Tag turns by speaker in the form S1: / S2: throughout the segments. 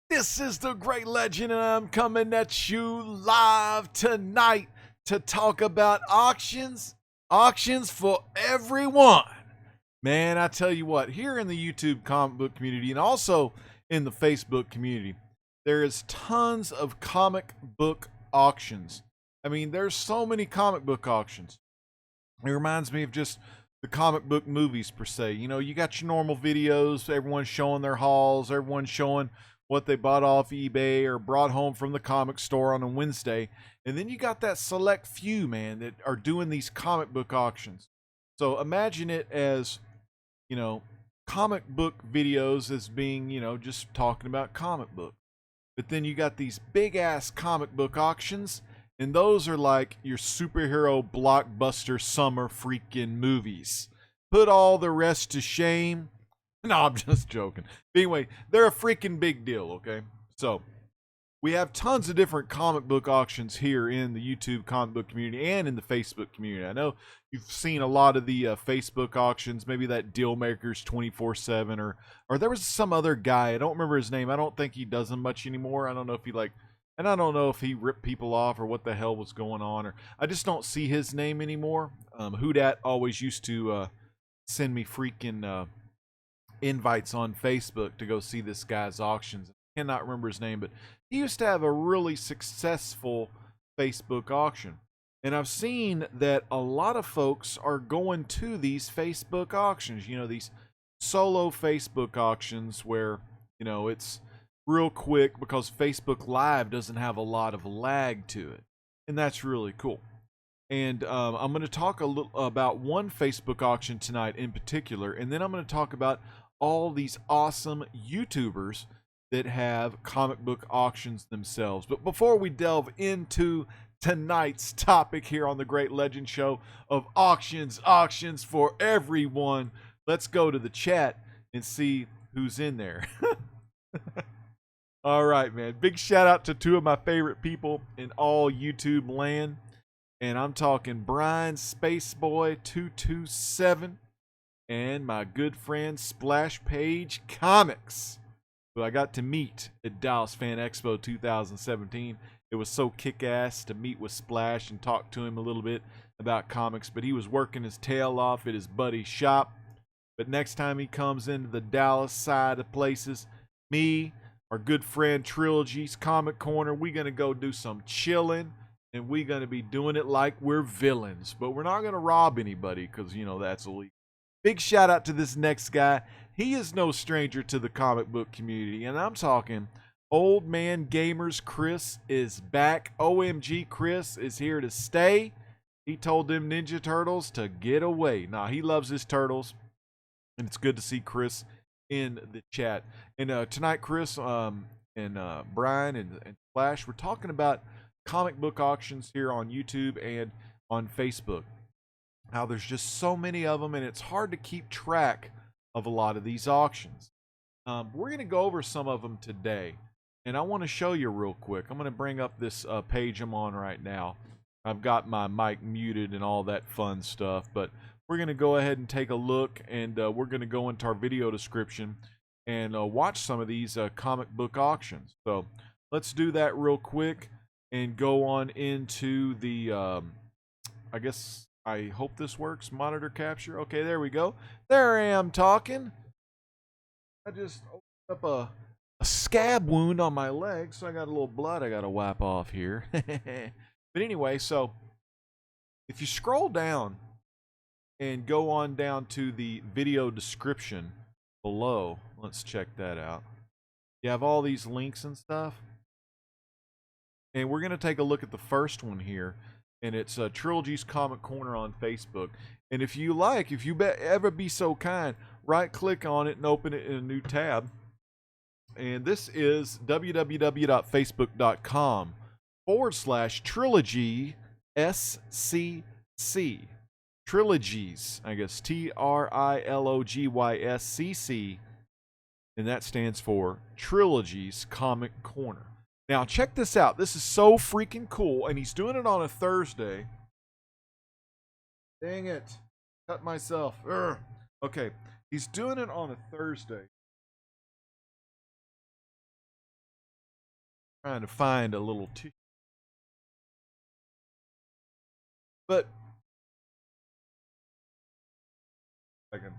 S1: This is the Great Legend, and I'm coming at you live tonight to talk about auctions. Auctions for everyone. Man, I tell you what, here in the YouTube comic book community and also in the Facebook community, there is tons of comic book auctions. I mean, there's so many comic book auctions. It reminds me of just the comic book movies per se. You know, you got your normal videos, everyone's showing their hauls, everyone's showing what they bought off eBay or brought home from the comic store on a Wednesday. And then you got that select few, man, that are doing these comic book auctions. So imagine it as, you know, comic book videos as being, just talking about comic book. But then you got these big ass comic book auctions, and those are like your superhero blockbuster summer freaking movies. Put all the rest to shame. No, I'm just joking. But anyway, they're a freaking big deal, okay? So, we have tons of different comic book auctions here in the YouTube comic book community and in the Facebook community. I know you've seen a lot of the Facebook auctions, maybe that Dealmakers 24/7, or there was some other guy. I don't remember his name. I don't think he does them much anymore. I don't know if he and I don't know if he ripped people off or what the hell was going on, or I just don't see his name anymore. Who always used to send me freaking invites on Facebook to go see this guy's auctions. I cannot remember his name, but he used to have a really successful Facebook auction. And I've seen that a lot of folks are going to these Facebook auctions, these solo Facebook auctions where, it's real quick because Facebook Live doesn't have a lot of lag to it. And that's really cool. And I'm going to talk a little about one Facebook auction tonight in particular, and then I'm going to talk about all these awesome YouTubers that have comic book auctions themselves. But before we delve into tonight's topic here on the Great Legend Show of auctions for everyone, let's go to the chat and see who's in there. All right, man. Big shout out to two of my favorite people in all YouTube land. And I'm talking Brian Spaceboy 227 and my good friend Splash Page Comics, who I got to meet at Dallas Fan Expo 2017. It was so kick-ass to meet with Splash and talk to him a little bit about comics, but he was working his tail off at his buddy's shop. But next time he comes into the Dallas side of places, me, our good friend Trilogy's Comic Corner, we're going to go do some chilling, and we're going to be doing it like we're villains. But we're not going to rob anybody because, that's illegal. Big shout out to this next guy. He is no stranger to the comic book community, and I'm talking Old Man Gamers. Chris is back. OMG, Chris is here to stay. He told them Ninja Turtles to get away. Nah, he loves his turtles, and it's good to see Chris in the chat. And tonight, Chris and Brian and Flash, we're talking about comic book auctions here on YouTube and on Facebook. How there's just so many of them, and it's hard to keep track of a lot of these auctions. We're going to go over some of them today, and I want to show you real quick. I'm going to bring up this page I'm on right now. I've got my mic muted and all that fun stuff, but we're going to go ahead and take a look, and we're going to go into our video description and watch some of these comic book auctions. So let's do that real quick and go on into the, I hope this works. Monitor capture. Okay, there we go. There I am talking. I just opened up a scab wound on my leg, so I got a little blood I got to wipe off here. But anyway, so if you scroll down and go on down to the video description below, let's check that out. You have all these links and stuff. And we're going to take a look at the first one here. And it's Trilogy's Comic Corner on Facebook. And if you ever be so kind, right click on it and open it in a new tab. And this is www.facebook.com/Trilogy SCC. Trilogies, I guess, TRILOGYSCC. And that stands for Trilogy's Comic Corner. Now, check this out. This is so freaking cool, and he's doing it on a Thursday. Dang it. Cut myself. Urgh. Okay, he's doing it on a Thursday. Trying to find a little tissue. But like a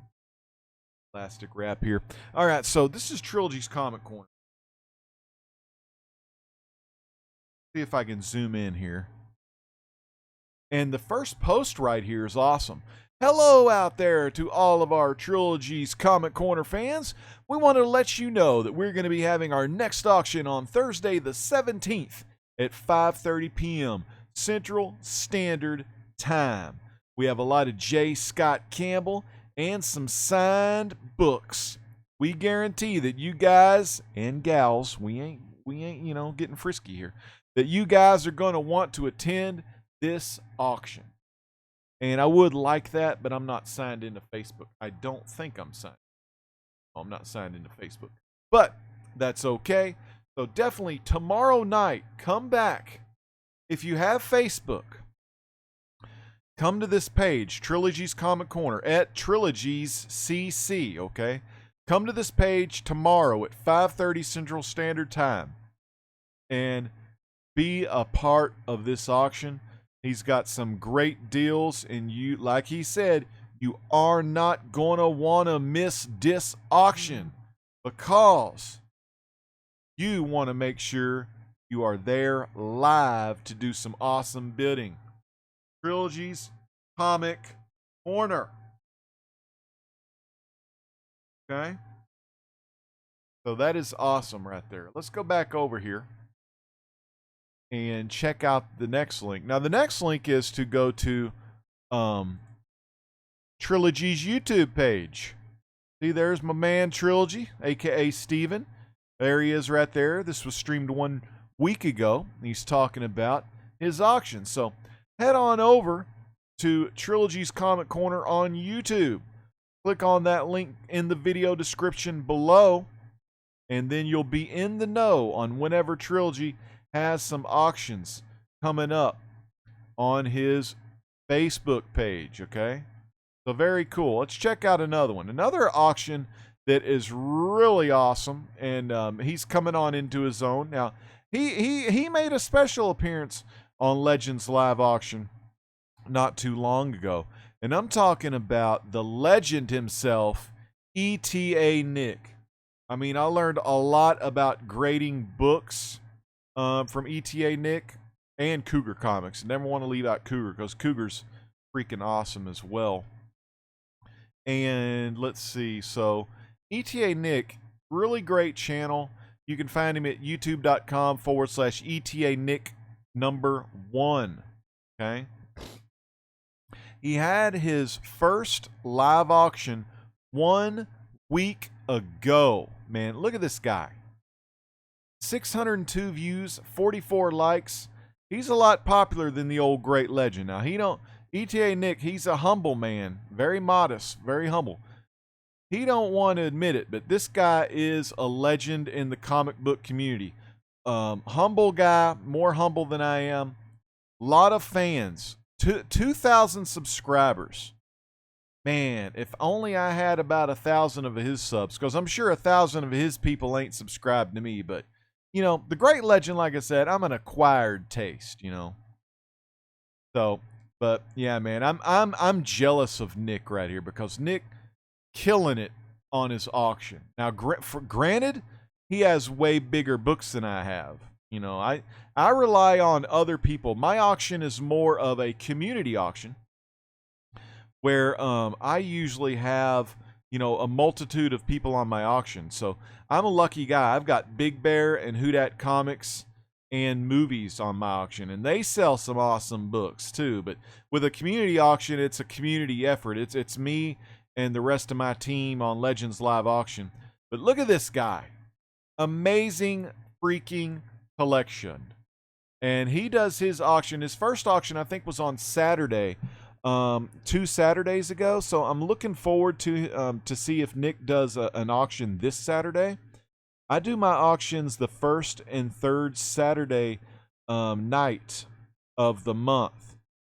S1: plastic wrap here. All right, so this is Trilogy's Comic Corner. See if I can zoom in here. And the first post right here is awesome. Hello out there to all of our Trilogy's Comic Corner fans. We wanted to let you know that we're going to be having our next auction on Thursday the 17th at 5:30 p.m. Central Standard Time. We have a lot of J. Scott Campbell and some signed books. We guarantee that you guys and gals, we ain't, getting frisky here, that you guys are going to want to attend this auction. And I would like that, but I'm not signed into Facebook. I don't think I'm signed. I'm not signed into Facebook. But that's okay. So definitely tomorrow night, come back. If you have Facebook, come to this page, Trilogy's Comic Corner, at Trilogy's CC, okay? Come to this page tomorrow at 5:30 Central Standard Time and be a part of this auction. He's got some great deals, and you, like he said, you are not going to want to miss this auction because you want to make sure you are there live to do some awesome bidding. Trilogy's Comic Corner. Okay? So that is awesome right there. Let's go back over here and check out the next link. Now, the next link is to go to Trilogy's YouTube page. See, there's my man Trilogy, aka Steven. There he is right there. This was streamed 1 week ago. He's talking about his auction. So head on over to Trilogy's Comic Corner on YouTube. Click on that link in the video description below, and then you'll be in the know on whenever Trilogy has some auctions coming up on his Facebook page, okay? So very cool. Let's check out another one. Another auction that is really awesome, and he's coming on into his own. Now, he made a special appearance on Legends Live Auction not too long ago, and I'm talking about the legend himself, ETA Nick. I mean, I learned a lot about grading books from ETA Nick and Cougar Comics. Never want to leave out Cougar because Cougar's freaking awesome as well. And let's see. So ETA Nick, really great channel. You can find him at youtube.com/ETA Nick #1. Okay. He had his first live auction 1 week ago. Man, look at this guy. 602 views, 44 likes. He's a lot popular than the old great legend. Now, ETA Nick, he's a humble man, very modest, very humble. He don't want to admit it, but this guy is a legend in the comic book community. Humble guy, more humble than I am. Lot of fans, 2,000 subscribers. Man, if only I had about 1,000 of his subs, because I'm sure 1,000 of his people ain't subscribed to me, but you know, the great legend, like I said, I'm an acquired taste, you know. So, but yeah, man, I'm jealous of Nick right here because Nick killing it on his auction. Now, granted, he has way bigger books than I have. You know, I rely on other people. My auction is more of a community auction where I usually have, you know, a multitude of people on my auction. So I'm a lucky guy. I've got Big Bear and Whodat Comics and Movies on my auction, and they sell some awesome books too. But with a community auction, it's a community effort. It's me and the rest of my team on Legends Live Auction. But look at this guy. Amazing freaking collection. And he does his auction. His first auction, I think, was on Saturday. 2 Saturdays ago, so I'm looking forward to see if Nick does an auction this Saturday. I do my auctions the first and third Saturday night of the month,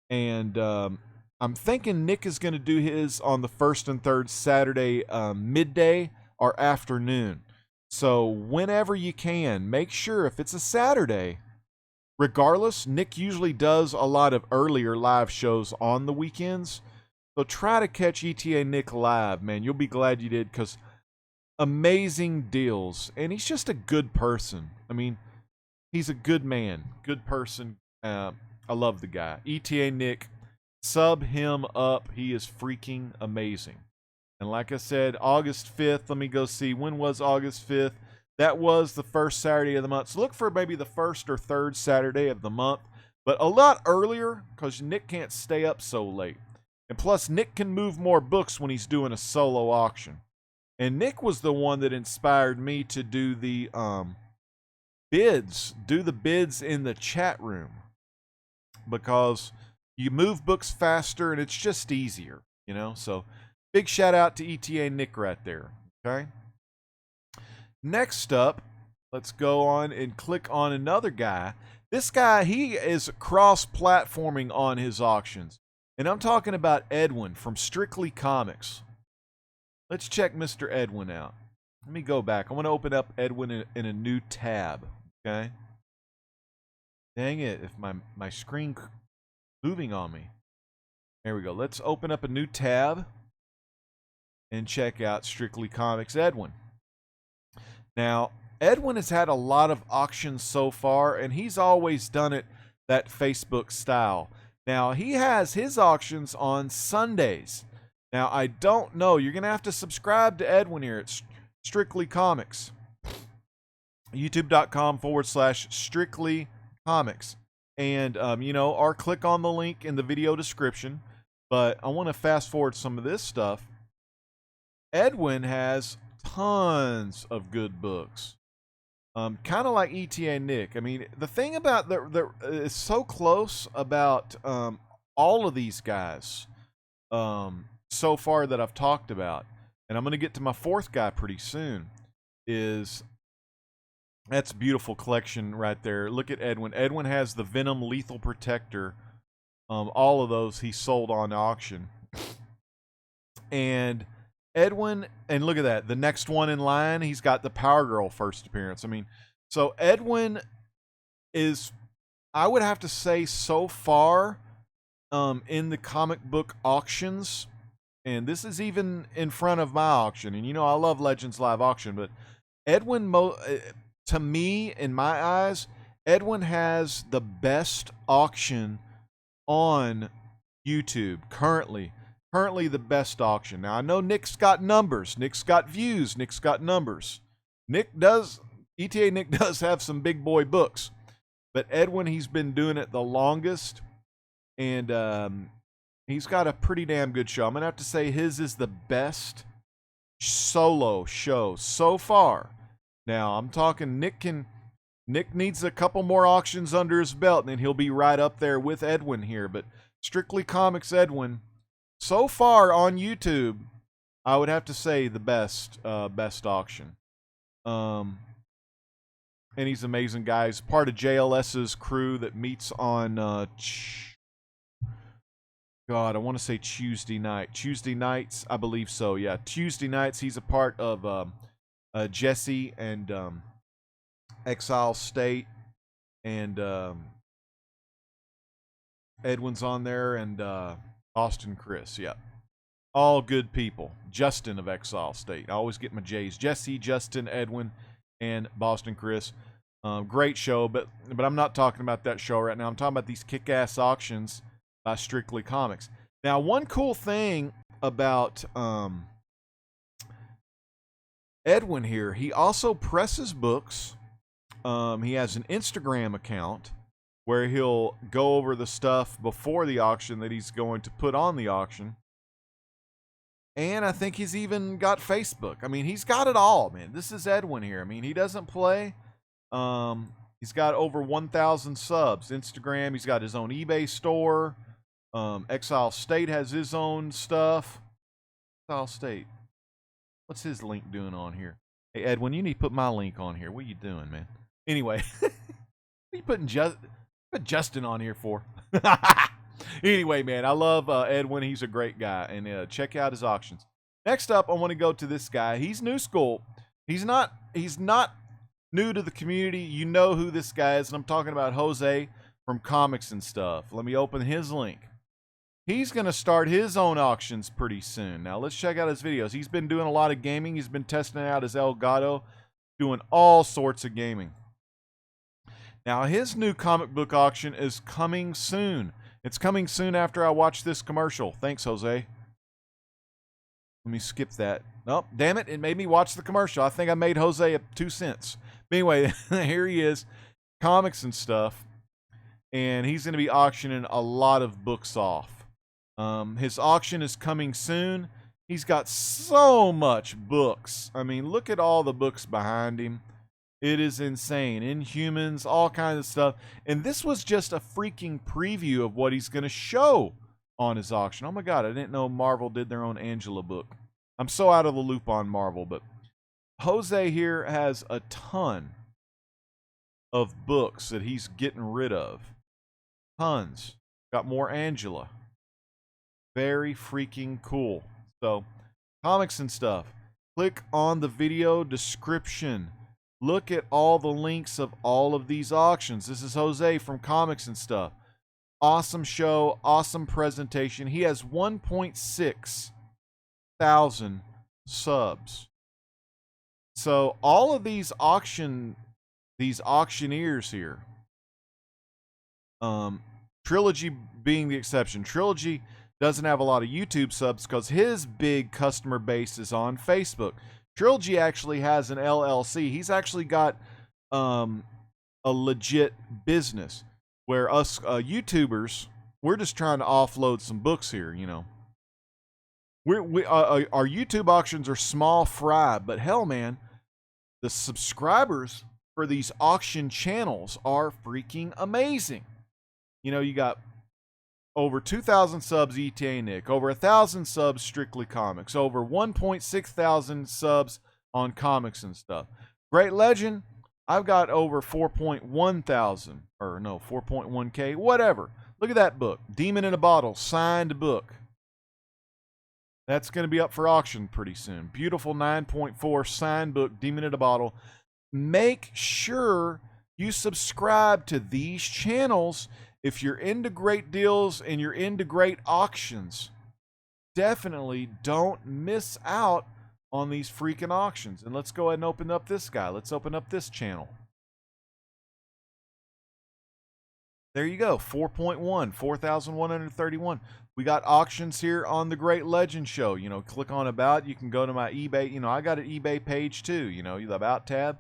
S1: and I'm thinking Nick is going to do his on the first and third Saturday midday or afternoon. So whenever you can, make sure if it's a Saturday, regardless, Nick usually does a lot of earlier live shows on the weekends. So try to catch ETA Nick live, man. You'll be glad you did, because amazing deals. And he's just a good person. I mean, he's a good man, good person. I love the guy. ETA Nick, sub him up. He is freaking amazing. And like I said, August 5th, let me go see. When was August 5th? That was the first Saturday of the month. So look for maybe the first or third Saturday of the month. But a lot earlier, because Nick can't stay up so late. And plus, Nick can move more books when he's doing a solo auction. And Nick was the one that inspired me to do the bids. Do the bids in the chat room. Because you move books faster and it's just easier, you know? So big shout out to ETA Nick right there, okay? Next up, let's go on and click on another guy. This guy, he is cross-platforming on his auctions. And I'm talking about Edwin from Strictly Comics. Let's check Mr. Edwin out. Let me go back. I want to open up Edwin in a new tab, okay? Dang it, if my screen moving on me. There we go. Let's open up a new tab and check out Strictly Comics Edwin. Now, Edwin has had a lot of auctions so far, and he's always done it that Facebook style. Now, he has his auctions on Sundays. Now, I don't know. You're going to have to subscribe to Edwin here. It's Strictly Comics. YouTube.com/Strictly Comics. And, you know, or click on the link in the video description. But I want to fast forward some of this stuff. Edwin has tons of good books. Kind of like ETA Nick. I mean, the thing about it's so close about all of these guys so far that I've talked about, and I'm going to get to my fourth guy pretty soon, is that's a beautiful collection right there. Look at Edwin. Edwin has the Venom Lethal Protector. All of those he sold on auction. And Edwin, and look at that, the next one in line, he's got the Power Girl first appearance. I mean, so Edwin is, I would have to say, so far in the comic book auctions, and this is even in front of my auction, and you know I love Legends Live Auction, but Edwin, to me, in my eyes, Edwin has the best auction on YouTube currently. Currently the best auction. Now, I know Nick's got numbers. Nick's got views. Nick's got numbers. ETA Nick does have some big boy books. But Edwin, he's been doing it the longest. And he's got a pretty damn good show. I'm going to have to say his is the best solo show so far. Now, I'm talking Nick needs a couple more auctions under his belt, and then he'll be right up there with Edwin here. But Strictly Comics Edwin, so far on YouTube, I would have to say the best auction. And he's an amazing guy. He's part of JLS's crew that meets on, I want to say Tuesday night. Tuesday nights, I believe so, yeah. Tuesday nights, he's a part of Jesse and Exile State. And Edwin's on there, and Austin Chris, yeah. All good people. Justin of Exile State. I always get my J's. Jesse, Justin, Edwin, and Boston Chris. Great show, but I'm not talking about that show right now. I'm talking about these kick-ass auctions by Strictly Comics. Now, one cool thing about Edwin here, he also presses books. He has an Instagram account where he'll go over the stuff before the auction that he's going to put on the auction. And I think he's even got Facebook. I mean, he's got it all, man. This is Edwin here. I mean, he doesn't play. He's got over 1,000 subs. Instagram, he's got his own eBay store. Exile State has his own stuff. Exile State. What's his link doing on here? Hey, Edwin, you need to put my link on here. What are you doing, man? Anyway, what are you putting Justin on here for? Anyway, man, I love Edwin. He's a great guy, and check out his auctions. Next up, I want to go to this guy. He's new school. He's not new to the community. You know who this guy is, and I'm talking about Jose from Comics and Stuff. Let me open his link. He's going to start his own auctions pretty soon. Now, let's check out his videos. He's been doing a lot of gaming. He's been testing out his Elgato, doing all sorts of gaming. Now, his new comic book auction is coming soon. It's coming soon after I watch this commercial. Thanks, Jose. Let me skip that. Oh, damn it. It made me watch the commercial. I think I made Jose 2 cents. But anyway, here he is, Comics and Stuff. And he's going to be auctioning a lot of books off. His auction is coming soon. He's got so much books. I mean, look at all the books behind him. It is insane. Inhumans, all kinds of stuff. And this was just a freaking preview of what he's going to show on his auction. Oh my God, I didn't know Marvel did their own Angela book. I'm so out of the loop on Marvel, but Jose here has a ton of books that he's getting rid of. Tons. Got more Angela. Very freaking cool. So, Comics and Stuff. Click on the video description. Look at all the links of all of these auctions. This is Jose from Comics and Stuff. Awesome show, awesome presentation. He has 1.6 thousand subs. So all of these auctioneers here, Trilogy being the exception. Trilogy doesn't have a lot of YouTube subs because his big customer base is on Facebook. Trilogy actually has an LLC. He's actually got a legit business where us YouTubers, we're just trying to offload some books here, you know. Our YouTube auctions are small fry, but hell, man, the subscribers for these auction channels are freaking amazing. You know, you got over 2,000 subs ETA Nick, over 1,000 subs Strictly Comics, over 1.6 thousand subs on Comics and Stuff. Great Legend, I've got over 4.1 thousand, or no, 4.1K, whatever. Look at that book, Demon in a Bottle, signed book. That's going to be up for auction pretty soon. Beautiful 9.4 signed book, Demon in a Bottle. Make sure you subscribe to these channels if you're into great deals and you're into great auctions. Definitely don't miss out on these freaking auctions. And let's go ahead and open up this guy. Let's open up this channel. There you go, 4.1, 4,131. We got auctions here on the Great Legend Show. You know, click on About. You can go to my eBay. You know, I got an eBay page too. You know, the About tab.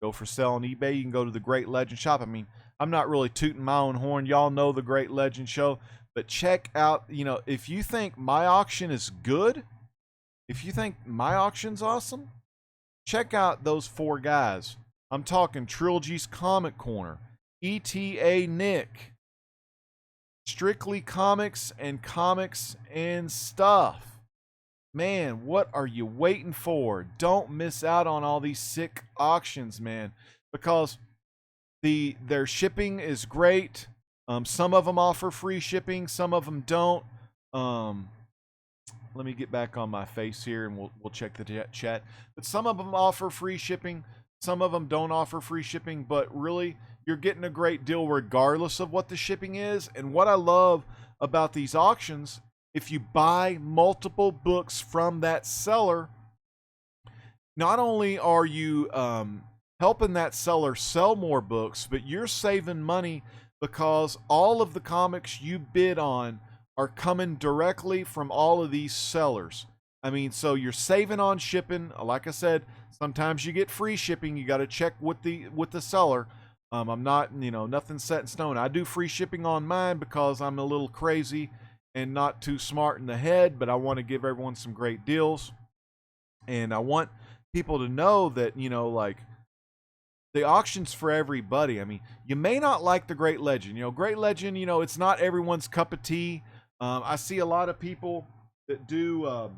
S1: Go for sale on eBay. You can go to the Great Legend Shop. I mean, I'm not really tooting my own horn. Y'all know the Great Legend Show. But check out, you know, if you think my auction is good, if you think my auction's awesome, check out those 4 guys. I'm talking Trilogy's Comic Corner, ETA Nick, Strictly Comics and Comics and Stuff. Man, what are you waiting for? Don't miss out on all these sick auctions, man, because their shipping is great. Some of them offer free shipping, some of them don't. Let me get back on my face here and we'll check the chat. But some of them offer free shipping, some of them don't offer free shipping, but really you're getting a great deal regardless of what the shipping is. And what I love about these auctions, if you buy multiple books from that seller, not only are you helping that seller sell more books, but you're saving money because all of the comics you bid on are coming directly from all of these sellers. I mean, so you're saving on shipping. Like I said, sometimes you get free shipping. You got to check with the seller. I'm not, you know, nothing set in stone. I do free shipping on mine because I'm a little crazy and not too smart in the head, but I want to give everyone some great deals. And I want people to know that, you know, like, the auction's for everybody. I mean, you may not like the Great Legend. You know, Great Legend, you know, it's not everyone's cup of tea. I see a lot of people that do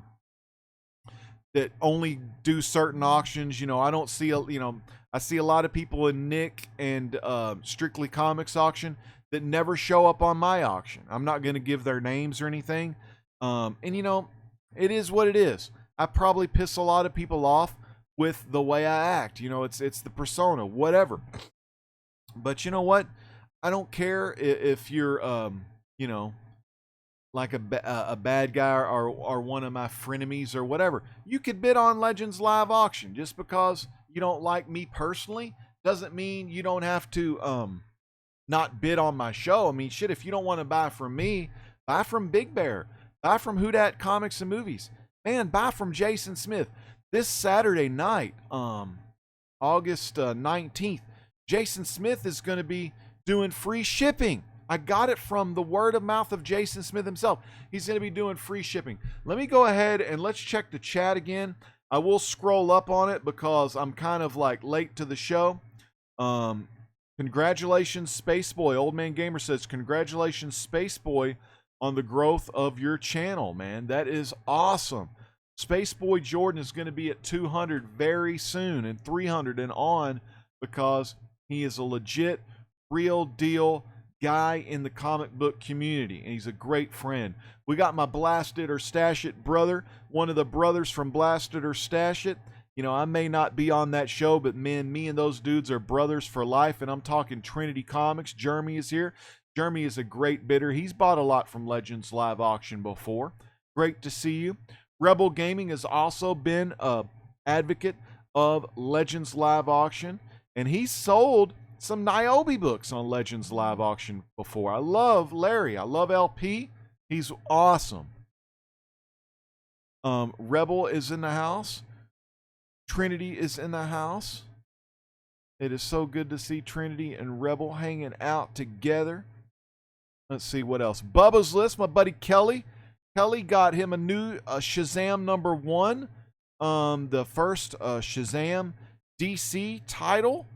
S1: that only do certain auctions. You know, I don't see I see a lot of people in Nick and Strictly Comics auction that never show up on my auction. I'm not going to give their names or anything. And you know, it is what it is. I probably piss a lot of people off, with the way I act. You know, it's the persona, whatever. But you know what? I don't care if you're you know, like a bad guy or one of my frenemies or whatever. You could bid on Legends Live Auction. Just because you don't like me personally doesn't mean you don't have to not bid on my show. I mean, shit, if you don't want to buy from me, buy from Big Bear, buy from Who Dat Comics and Movies. Man, buy from Jason Smith. This Saturday night, August 19th, Jason Smith is going to be doing free shipping. I got it from the word of mouth of Jason Smith himself. He's going to be doing free shipping. Let me go ahead and let's check the chat again. I will scroll up on it because I'm kind of like late to the show. Congratulations, Space Boy. Old Man Gamer says, congratulations, Space Boy, on the growth of your channel, man. That is awesome. Space Boy Jordan is going to be at 200 very soon and 300 and on because he is a legit, real deal guy in the comic book community, and he's a great friend. We got my Blast It or Stash It brother, one of the brothers from Blast It or Stash It. You know, I may not be on that show, but man, me and those dudes are brothers for life, and I'm talking Trinity Comics. Jeremy is here. Jeremy is a great bidder. He's bought a lot from Legends Live Auction before. Great to see you. Rebel Gaming has also been a advocate of Legends Live Auction, and he's sold some Niobe books on Legends Live Auction before. I love Larry. I love LP. He's awesome. Rebel is in the house. Trinity is in the house. It is so good to see Trinity and Rebel hanging out together. Let's see what else. Bubba's List, my buddy Kelly. Kelly got him a new Shazam #1. The first Shazam DC title.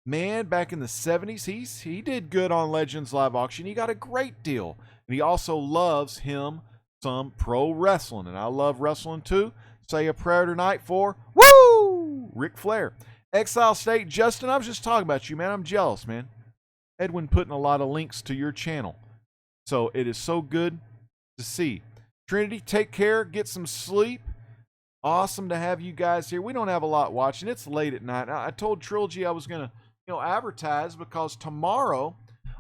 S1: Man, back in the 70s, he did good on Legends Live Auction. He got a great deal. And he also loves him some pro wrestling. And I love wrestling too. Say a prayer tonight for, woo, Ric Flair. Exile State, Justin, I was just talking about you, man. I'm jealous, man. Edwin putting a lot of links to your channel. So it is so good to see. Trinity, take care. Get some sleep. Awesome to have you guys here. We don't have a lot watching. It's late at night. I told Trilogy I was going to advertise because tomorrow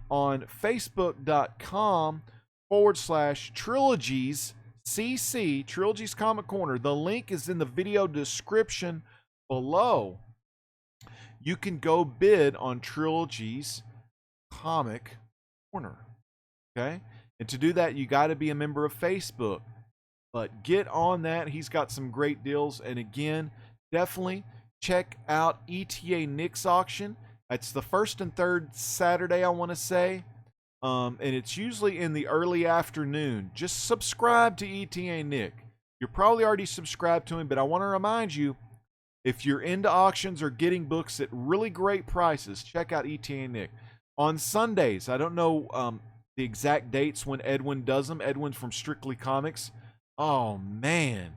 S1: on facebook.com/trilogies CC, Trilogy's Comic Corner. The link is in the video description below. You can go bid on Trilogy's Comic Corner. Okay? And to do that, you got to be a member of Facebook. But get on that. He's got some great deals. And again, definitely check out ETA Nick's auction. It's the first and third Saturday, I want to say. And it's usually in the early afternoon. Just subscribe to ETA Nick. You're probably already subscribed to him, but I want to remind you, if you're into auctions or getting books at really great prices, check out ETA Nick. On Sundays, I don't know the exact dates when Edwin does them. Edwin's from Strictly Comics. Oh, man.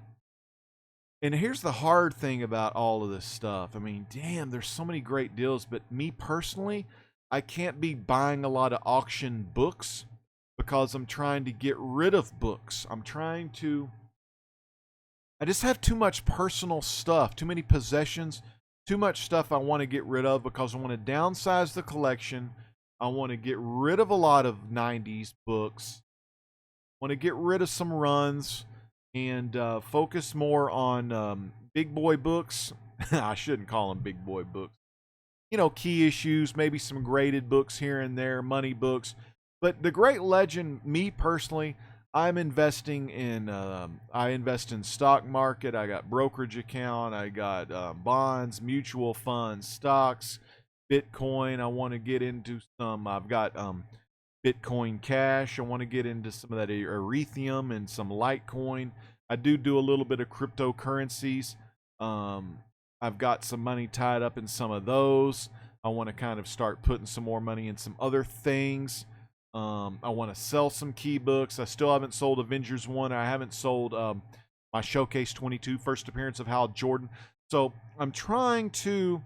S1: And here's the hard thing about all of this stuff. I mean, damn, there's so many great deals. But me personally, I can't be buying a lot of auction books because I'm trying to get rid of books. I just have too much personal stuff, too many possessions, too much stuff I want to get rid of because I want to downsize the collection. I want to get rid of a lot of 90s books. I want to get rid of some runs and focus more on big boy books. I shouldn't call them big boy books. You know, key issues, maybe some graded books here and there, money books. But the Great Legend, me personally, I'm investing in, I invest in stock market. I got brokerage account. I got bonds, mutual funds, stocks, Bitcoin. I want to get into some, I've got Bitcoin Cash. I want to get into some of that Ethereum and some Litecoin. I do a little bit of cryptocurrencies. I've got some money tied up in some of those. I want to kind of start putting some more money in some other things. I want to sell some key books. I still haven't sold Avengers 1. I haven't sold my Showcase 22, first appearance of Hal Jordan. So I'm trying to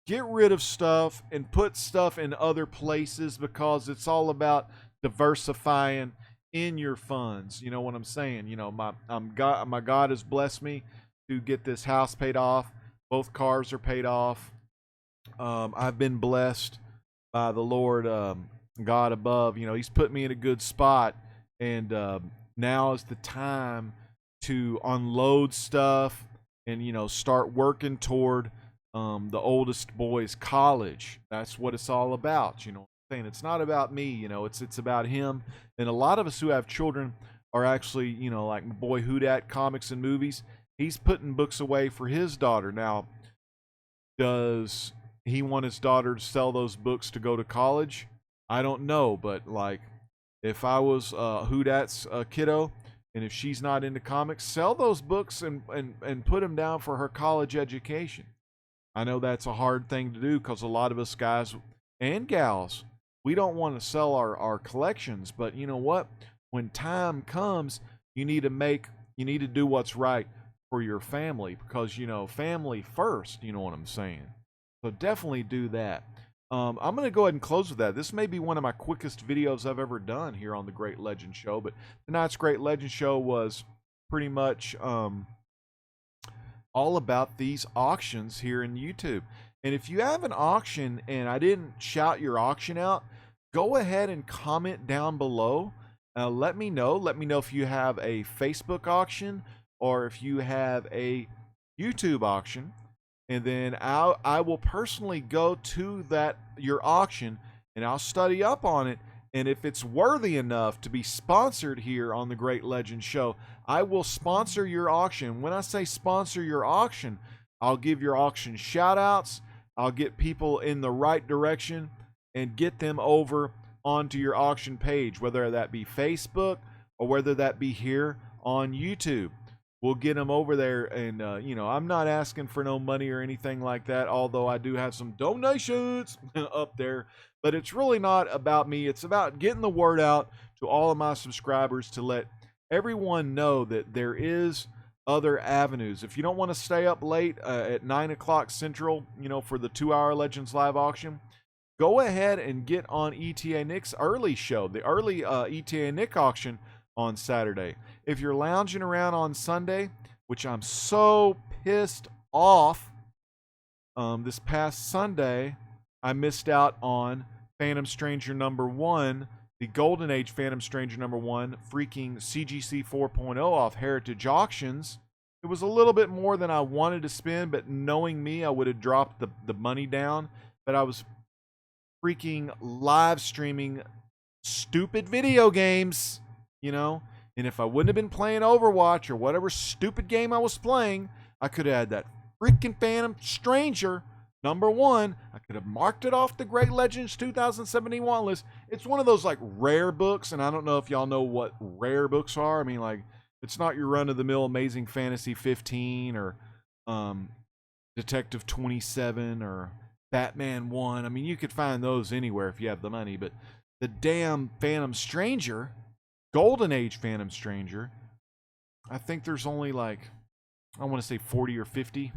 S1: get rid of stuff and put stuff in other places because it's all about diversifying in your funds. You know what I'm saying? You know, my God has blessed me to get this house paid off. Both cars are paid off. I've been blessed by the Lord, God above. You know, He's put me in a good spot, and now is the time to unload stuff and, you know, start working toward the oldest boy's college. That's what it's all about. You know what I'm saying? It's not about me. You know, it's about him. And a lot of us who have children are actually, you know, like my boy Houdat Comics and Movies. He's putting books away for his daughter now. Does he want his daughter to sell those books to go to college? I don't know, but like, if I was Houdat's kiddo, and if she's not into comics, sell those books and put them down for her college education. I know that's a hard thing to do because a lot of us guys and gals, we don't want to sell our collections, but you know what? When time comes, you need to do what's right for your family, because, you know, family first, you know what I'm saying? So definitely do that. I'm going to go ahead and close with that. This may be one of my quickest videos I've ever done here on the Great Legend Show, but tonight's Great Legend Show was pretty much all about these auctions here in YouTube. And if you have an auction and I didn't shout your auction out, go ahead and comment down below. Let me know. Let me know if you have a Facebook auction or if you have a YouTube auction, and then I will personally go to your auction, and I'll study up on it, and if it's worthy enough to be sponsored here on the Great Legend Show, I will sponsor your auction. When I say sponsor your auction, I'll give your auction shout outs, I'll get people in the right direction and get them over onto your auction page, whether that be Facebook or whether that be here on YouTube. We'll get them over there, and you know, I'm not asking for no money or anything like that, although I do have some donations up there, but it's really not about me. It's about getting the word out to all of my subscribers to let everyone know that there is other avenues. If you don't want to stay up late at 9 o'clock Central, you know, for the 2-hour Legends Live auction, go ahead and get on ETA Nick's early show, the early ETA Nick auction on Saturday. If you're lounging around on Sunday, which I'm so pissed off, this past Sunday, I missed out on Phantom Stranger #1, the Golden Age Phantom Stranger #1, freaking CGC 4.0 off Heritage Auctions. It was a little bit more than I wanted to spend, but knowing me, I would have dropped the money down. But I was freaking live streaming stupid video games, you know, and if I wouldn't have been playing Overwatch or whatever stupid game I was playing, I could have had that freaking Phantom Stranger #1. I could have marked it off the Great Legends 2071 list. It's one of those like rare books, and I don't know if y'all know what rare books are. I mean, like, it's not your run-of-the-mill Amazing Fantasy 15 or Detective 27 or Batman 1. I mean, you could find those anywhere if you have the money, but the damn Phantom Stranger, Golden Age Phantom Stranger, I think there's only like, I want to say 40 or 50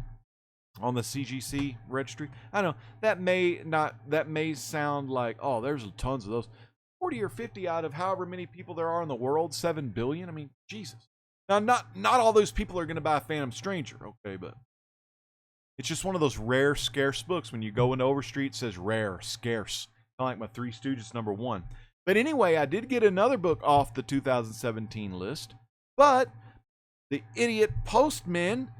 S1: on the CGC registry. I don't know, that may sound like, oh, there's tons of those. 40 or 50 out of however many people there are in the world, 7 billion. I mean, Jesus. Now, not all those people are going to buy Phantom Stranger, okay, but it's just one of those rare, scarce books. When you go into Overstreet, it says rare, scarce. Kind of like my Three Stooges #1. But anyway, I did get another book off the 2017 list, but the idiot postman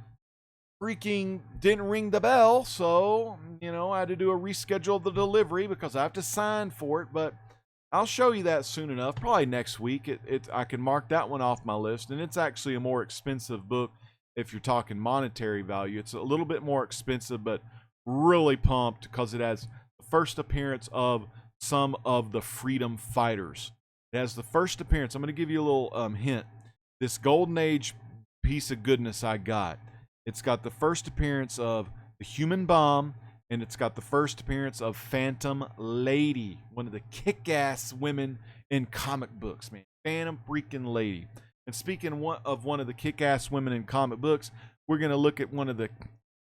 S1: freaking didn't ring the bell, so, you know, I had to do a reschedule of the delivery because I have to sign for it, but I'll show you that soon enough, probably next week. I can mark that one off my list, and it's actually a more expensive book if you're talking monetary value. It's a little bit more expensive, but really pumped because it has the first appearance of some of the freedom fighters. It has the first appearance. I'm going to give you a little hint. This Golden Age piece of goodness I got, it's got the first appearance of the Human Bomb, and it's got the first appearance of Phantom Lady, one of the kick-ass women in comic books, man. Phantom freaking Lady. And speaking of one of the kick-ass women in comic books, we're going to look at one of the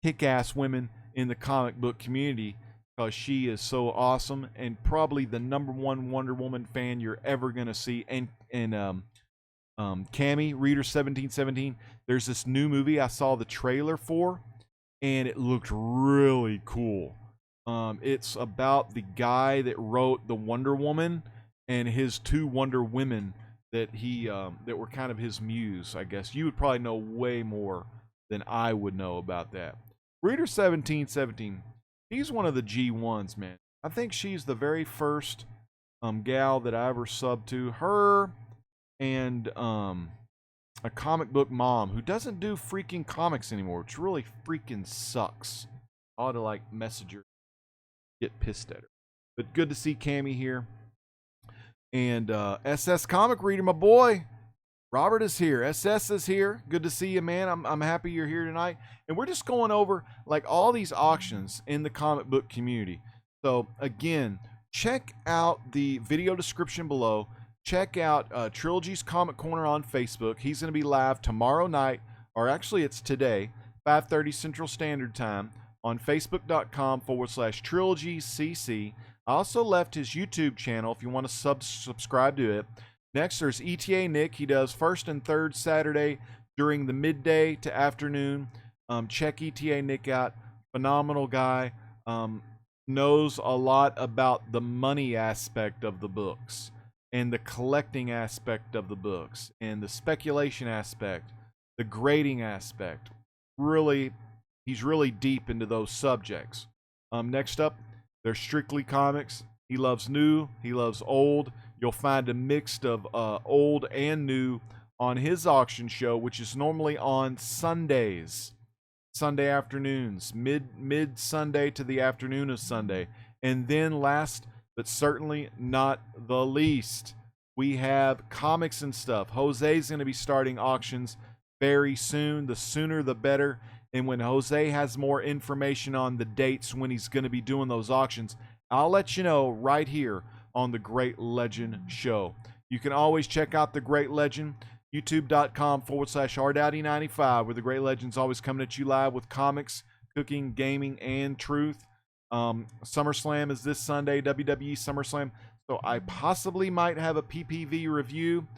S1: kick-ass women in the comic book community, because she is so awesome and probably the #1 Wonder Woman fan you're ever going to see. And Cammy, Reader 1717, there's this new movie I saw the trailer for. and it looked really cool. It's about the guy that wrote the Wonder Woman and his two Wonder Women that he that were kind of his muse, I guess. You would probably know way more than I would know about that. Reader 1717, she's one of the G1s, man. I think she's the very first gal that I ever subbed to. Her and a comic book mom who doesn't do freaking comics anymore, which really freaking sucks. I ought to like message her, get pissed at her. But good to see Cammy here. And SS Comic Reader, my boy, Robert is here. SS is here. Good to see you, man. I'm happy you're here tonight. And we're just going over like all these auctions in the comic book community. So again, check out the video description below. Check out Trilogy's Comic Corner on Facebook. He's going to be live tomorrow night, or actually it's today, 5:30 Central Standard Time on facebook.com/TrilogyCC. I also left his YouTube channel if you want to subscribe to it. Next, there's ETA Nick. He does first and third Saturday during the midday to afternoon. Check ETA Nick out. Phenomenal guy. Knows a lot about the money aspect of the books and the collecting aspect of the books and the speculation aspect, the grading aspect. Really, he's really deep into those subjects. Next up, there's Strictly Comics. He loves new, he loves old. You'll find a mix of old and new on his auction show, which is normally on Sundays, Sunday afternoons, mid Sunday to the afternoon of Sunday. And then last but certainly not the least, we have comics and stuff. Jose's going to be starting auctions very soon. The sooner the better. And when Jose has more information on the dates when he's going to be doing those auctions, I'll let you know right here on the Great Legend Show. You can always check out the Great Legend, youtube.com/rdowdy95, where the Great Legend's always coming at you live with comics, cooking, gaming, and truth. SummerSlam is this Sunday, WWE SummerSlam. So I possibly might have a PPV review,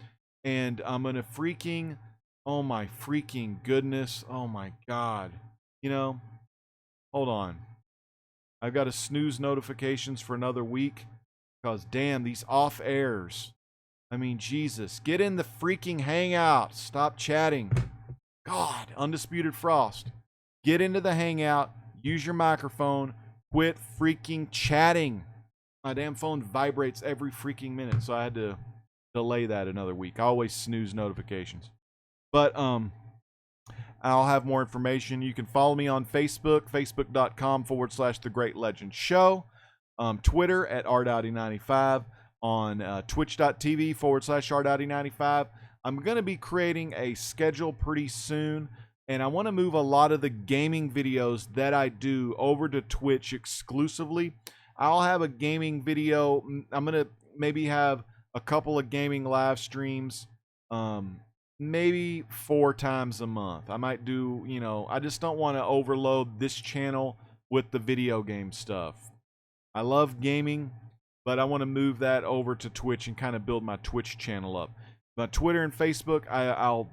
S1: and I'm going to freaking, oh my freaking goodness, oh my God. You know, hold on. I've got to snooze notifications for another week because damn, these off airs. I mean, Jesus, get in the freaking hangout. Stop chatting. God, Undisputed Frost. Get into the hangout. Use your microphone. Quit freaking chatting. My damn phone vibrates every freaking minute, so I had to delay that another week. I always snooze notifications. But I'll have more information. You can follow me on Facebook, facebook.com/The Great Legend Show. Twitter at rdowdy95. On twitch.tv/rdowdy95. I'm going to be creating a schedule pretty soon, and I want to move a lot of the gaming videos that I do over to Twitch exclusively. I'll have a gaming video. I'm going to maybe have a couple of gaming live streams, maybe 4 times a month. I might do, you know, I just don't want to overload this channel with the video game stuff. I love gaming, but I want to move that over to Twitch and kind of build my Twitch channel up. My Twitter and Facebook, I'll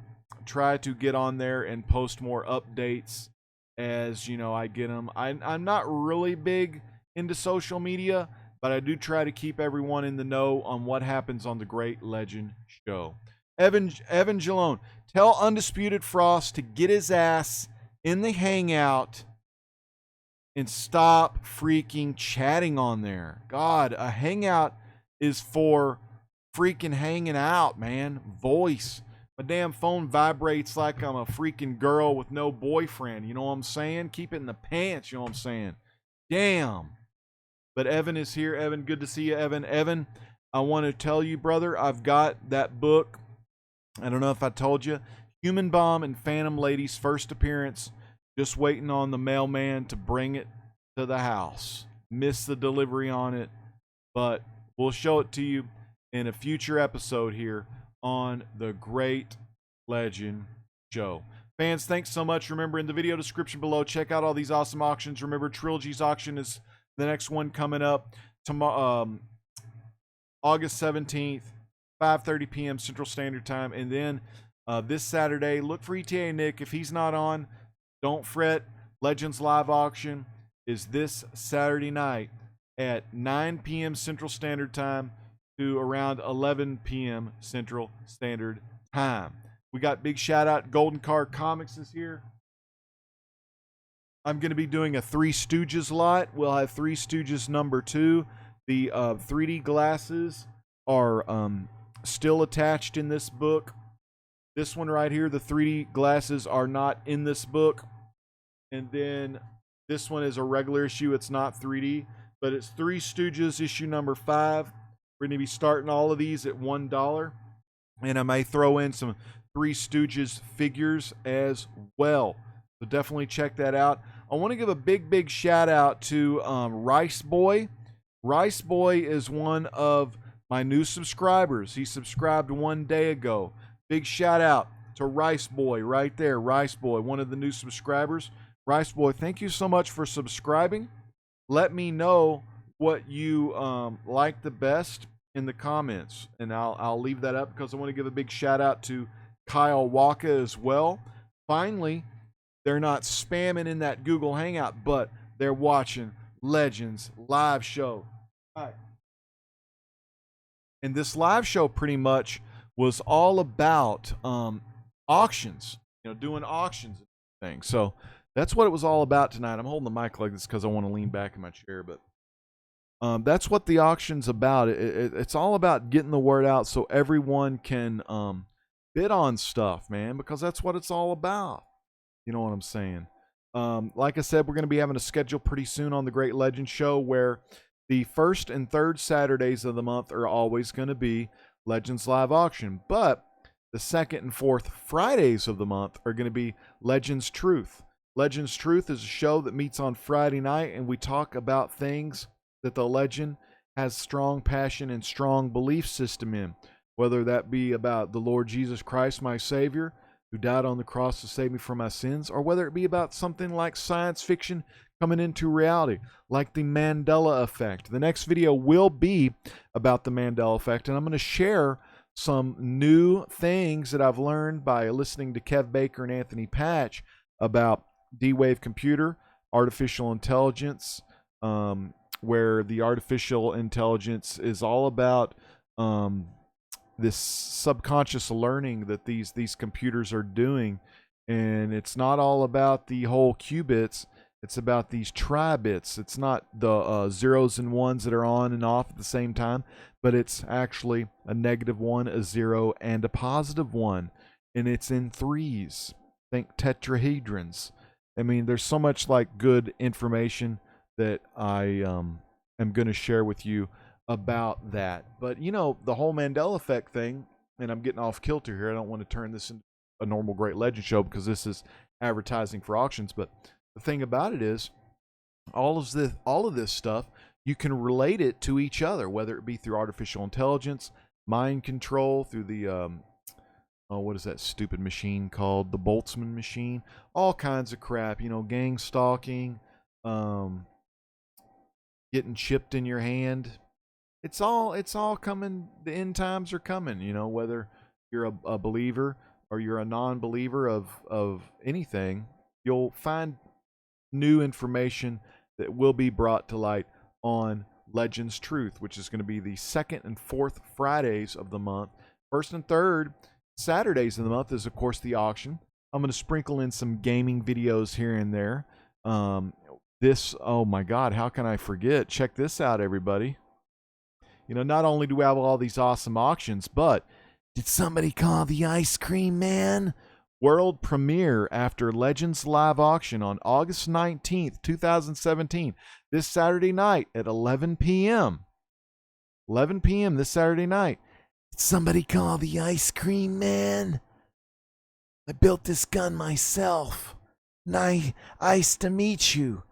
S1: try to get on there and post more updates as, you know, I get them. I'm not really big into social media, but I do try to keep everyone in the know on what happens on the Great Legend Show. Evan Jalone, tell Undisputed Frost to get his ass in the hangout and stop freaking chatting on there. God, a hangout is for freaking hanging out, man. Voice. My damn phone vibrates like I'm a freaking girl with no boyfriend. You know what I'm saying? Keep it in the pants, you know what I'm saying? Damn. But Evan is here. Evan, good to see you, Evan. Evan, I want to tell you, brother, I've got that book. I don't know if I told you. Human Bomb and Phantom Lady's first appearance. Just waiting on the mailman to bring it to the house. Missed the delivery on it, but we'll show it to you in a future episode here on the Great Legend Show. Fans, thanks so much. Remember, in the video description below, check out all these awesome auctions. Remember, Trilogy's auction is the next one coming up tomorrow, August 17th, 5:30 p.m. Central Standard Time. And then this Saturday, look for ETA Nick. If he's not on, don't fret. Legends Live Auction is this Saturday night at 9 p.m. Central Standard Time to around 11 p.m. Central Standard Time. We got big shout out. Golden Card Comics is here. I'm going to be doing a Three Stooges lot. We'll have Three Stooges #2. The 3D glasses are still attached in this book. This one right here, the 3D glasses are not in this book. And then this one is a regular issue. It's not 3D, but it's Three Stooges issue #5. We're going to be starting all of these at $1. And I may throw in some Three Stooges figures as well. So definitely check that out. I want to give a big shout out to Rice Boy. Rice Boy is one of my new subscribers. He subscribed 1 day ago. Big shout out to Rice Boy right there. Rice Boy, one of the new subscribers. Rice Boy, thank you so much for subscribing. Let me know what you like the best in the comments, and I'll leave that up because I want to give a big shout out to Kyle Waka as well. Finally, they're not spamming in that Google Hangout, but they're watching Legends live show. All right. And this live show pretty much was all about auctions, doing auctions and things. So that's what it was all about tonight. I'm holding the mic like this because I want to lean back in my chair, but that's what the auction's about. It's all about getting the word out so everyone can bid on stuff, man, because that's what it's all about. You know what I'm saying? Like I said, we're going to be having a schedule pretty soon on the Great Legends Show where the first and third Saturdays of the month are always going to be Legends Live Auction. But the second and fourth Fridays of the month are going to be Legends Truth. Legends Truth is a show that meets on Friday night, and we talk about things that the legend has strong passion and strong belief system in, whether that be about the Lord Jesus Christ, my Savior, who died on the cross to save me from my sins, or whether it be about something like science fiction coming into reality, like the Mandela effect. The next video will be about the Mandela effect, and I'm going to share some new things that I've learned by listening to Kev Baker and Anthony Patch about D-Wave computer, artificial intelligence, where the artificial intelligence is all about this subconscious learning that these computers are doing, and it's not all about the whole qubits. It's about these tri-bits. It's not the zeros and ones that are on and off at the same time, but it's actually a -1, a 0, and a +1, and it's in threes. Think tetrahedrons. I mean, there's so much like good information that I am going to share with you about that. But the whole Mandela effect thing, and I'm getting off kilter here. I don't want to turn this into a normal Great Legend show because this is advertising for auctions. But the thing about it is, all of this stuff, you can relate it to each other, whether it be through artificial intelligence, mind control, through the what is that stupid machine called? The Boltzmann machine. All kinds of crap, gang stalking, getting chipped in your hand. It's all coming. The end times are coming, whether you're a believer or you're a non-believer of anything, you'll find new information that will be brought to light on Legends Truth, which is going to be the second and fourth Fridays of the month. First and third Saturdays of the month is, of course, the auction. I'm going to sprinkle in some gaming videos here and there. Oh my God, how can I forget? Check this out, everybody. Not only do we have all these awesome auctions, but did somebody call the ice cream man? World premiere after Legends Live Auction on August 19th, 2017. This Saturday night at 11 p.m. 11 p.m. this Saturday night. Did somebody call the ice cream man? I built this gun myself. Nice to meet you.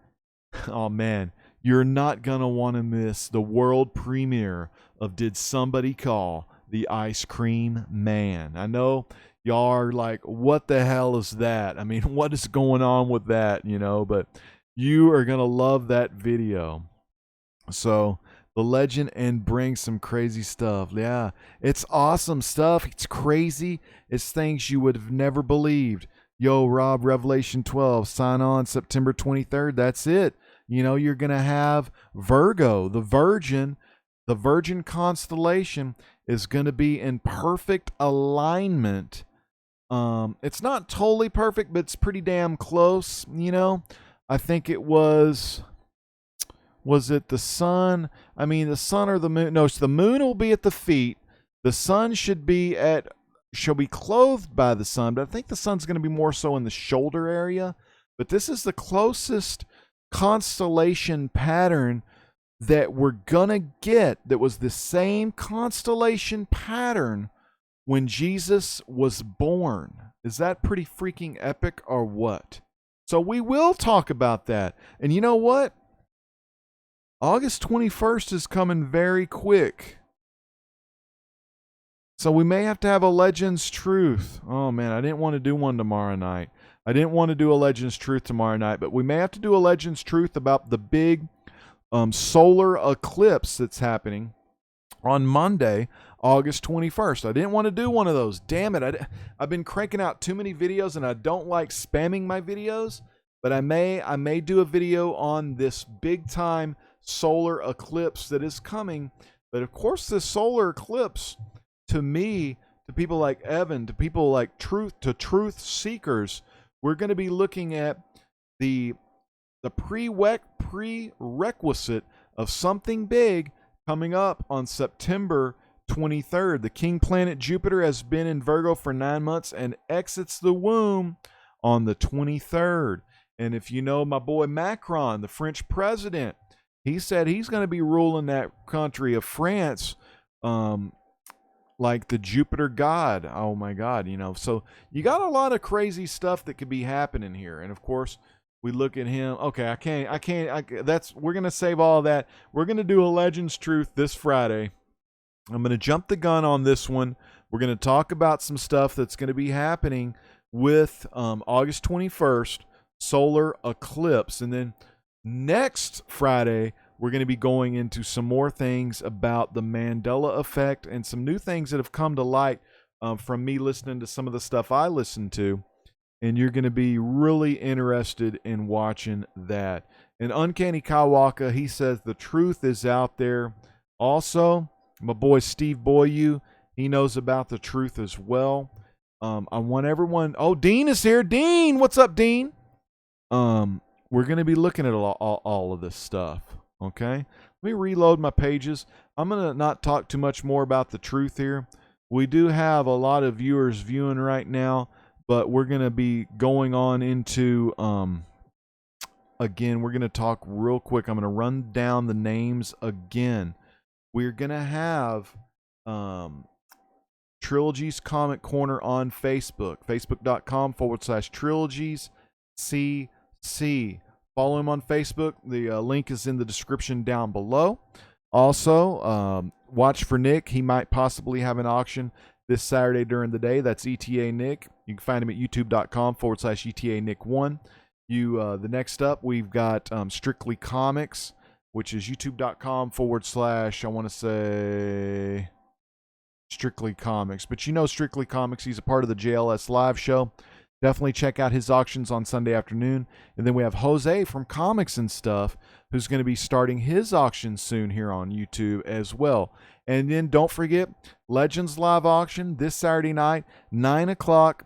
S1: Oh, man. You're not going to want to miss the world premiere of Did Somebody Call the Ice Cream Man? I know y'all are like, what the hell is that? I mean, what is going on with that, But you are going to love that video. So, the legend and bring some crazy stuff. Yeah, it's awesome stuff. It's crazy. It's things you would have never believed. Yo, Rob, Revelation 12, sign on September 23rd. That's it. You're going to have Virgo, the Virgin constellation is going to be in perfect alignment. It's not totally perfect, but it's pretty damn close. I think it was it the sun? I mean, the sun or the moon? No, the moon will be at the feet. The sun shall be clothed by the sun, but I think the sun's going to be more so in the shoulder area. But this is the closest constellation pattern that we're going to get that was the same constellation pattern when Jesus was born. Is that pretty freaking epic or what? So we will talk about that. And you know what? August 21st is coming very quick. So we may have to have a Legends Truth. Oh man, I didn't want to do one tomorrow night. I didn't want to do a Legends Truth tomorrow night, but we may have to do a Legends Truth about the big solar eclipse that's happening on Monday, August 21st. I didn't want to do one of those. Damn it. I've been cranking out too many videos and I don't like spamming my videos, but I may do a video on this big time solar eclipse that is coming. But of course, this solar eclipse, to me, to people like Evan, to people like truth seekers, we're going to be looking at the prerequisite of something big coming up on September 23rd. The king planet Jupiter has been in Virgo for 9 months and exits the womb on the 23rd. And if you know my boy Macron, the French president, he said he's going to be ruling that country of France like the Jupiter god. Oh my God, So you got a lot of crazy stuff that could be happening here. And of course, we look at him. Okay, we're going to save all that. We're going to do a Legends Truth this Friday. I'm going to jump the gun on this one. We're going to talk about some stuff that's going to be happening with August 21st, solar eclipse. And then next Friday, we're going to be going into some more things about the Mandela effect and some new things that have come to light from me listening to some of the stuff I listened to. And you're going to be really interested in watching that. And Uncanny Kawaka, he says the truth is out there. Also, my boy Steve Boyu, he knows about the truth as well. I want everyone. Oh, Dean is here. Dean, what's up, Dean? We're going to be looking at all of this stuff. Okay, let me reload my pages. I'm going to not talk too much more about the truth here. We do have a lot of viewers viewing right now, but we're going to be going on into, again, we're going to talk real quick. I'm going to run down the names again. We're going to have Trilogies Comic Corner on Facebook, facebook.com/Trilogies CC. Follow him on Facebook. The link is in the description down below. Also, watch for Nick. He might possibly have an auction this Saturday during the day. That's ETA Nick. You can find him at youtube.com/ETA Nick1. The next up, we've got Strictly Comics, which is youtube.com/ I want to say Strictly Comics. But Strictly Comics, he's a part of the JLS live show. Definitely check out his auctions on Sunday afternoon. And then we have Jose from Comics and Stuff, who's going to be starting his auction soon here on YouTube as well. And then don't forget, Legends Live Auction this Saturday night, 9 o'clock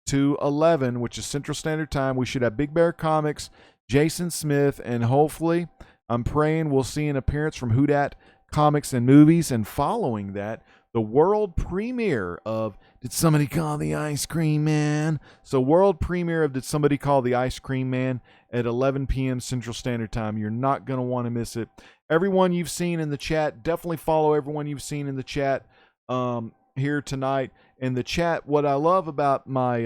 S1: to 11, which is Central Standard Time. We should have Big Bear Comics, Jason Smith, and hopefully, I'm praying we'll see an appearance from Houdat Comics and Movies. And following that, the world premiere of Did Somebody Call the Ice Cream Man? So world premiere of Did Somebody Call the Ice Cream Man at 11 p.m. Central Standard Time. You're not going to want to miss it. Everyone you've seen in the chat, definitely follow everyone you've seen in the chat here tonight. In the chat, what I love about my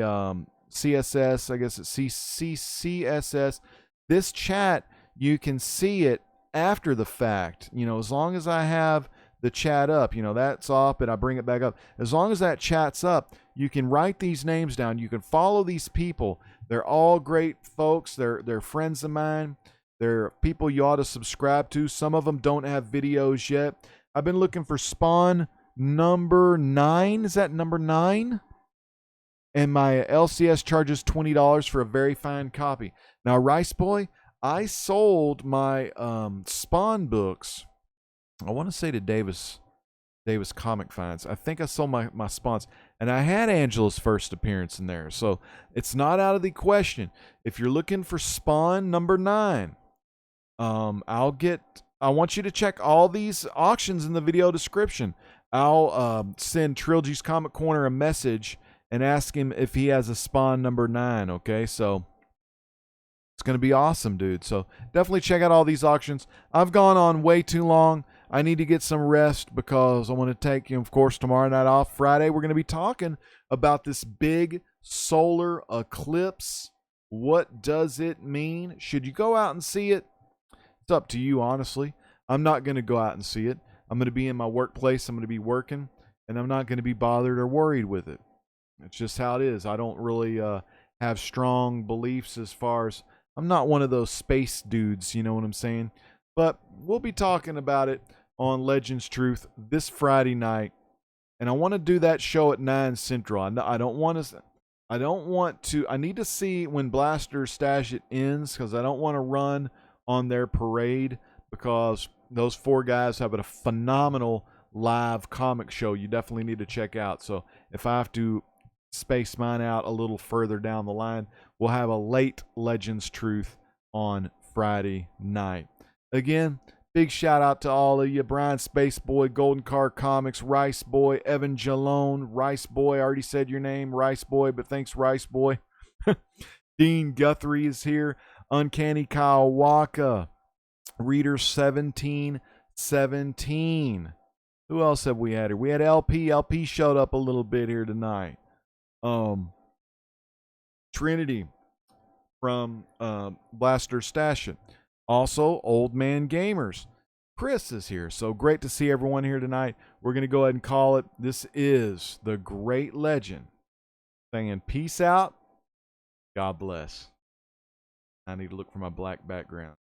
S1: CSS, I guess it's CSS, this chat, you can see it after the fact. As long as I have the chat up, that's off, but I bring it back up. As long as that chat's up, you can write these names down. You can follow these people. They're all great folks. They're friends of mine. They're people you ought to subscribe to. Some of them don't have videos yet. I've been looking for Spawn number 9. Is that number 9? and my LCS charges $20 for a very fine copy. Now, Rice Boy, I sold my Spawn books. I want to say to Davis Comic Finds. I think I sold my Spawns, and I had Angela's first appearance in there, so it's not out of the question. If you're looking for Spawn number 9, I want you to check all these auctions in the video description. I'll send Trilogy's Comic Corner a message and ask him if he has a Spawn number 9, okay? So it's going to be awesome, dude. So definitely check out all these auctions. I've gone on way too long. I need to get some rest because I want to take, of course, tomorrow night off. Friday, we're going to be talking about this big solar eclipse. What does it mean? Should you go out and see it? It's up to you, honestly. I'm not going to go out and see it. I'm going to be in my workplace. I'm going to be working, and I'm not going to be bothered or worried with it. It's just how it is. I don't really have strong beliefs as far as, I'm not one of those space dudes, you know what I'm saying? But we'll be talking about it on Legends Truth this Friday night, and I want to do that show at 9 Central. I don't want to. I need to see when Blaster Stash It ends, because I don't want to run on their parade, because those 4 guys have a phenomenal live comic show you definitely need to check out. So if I have to space mine out a little further down the line, we'll have a late Legends Truth on Friday night. Again, big shout out to all of you. Brian Space Boy, Golden Car Comics, Rice Boy, Evan Jalone, Rice Boy. I already said your name, Rice Boy, but thanks, Rice Boy. Dean Guthrie is here. Uncanny Kyle Waka. Reader 1717. Who else have we had here? We had LP. LP showed up a little bit here tonight. Trinity from Blaster Stash It. Also, Old Man Gamers. Chris is here. So great to see everyone here tonight. We're going to go ahead and call it. This is the Great Legend. Saying peace out. God bless. I need to look for my black background.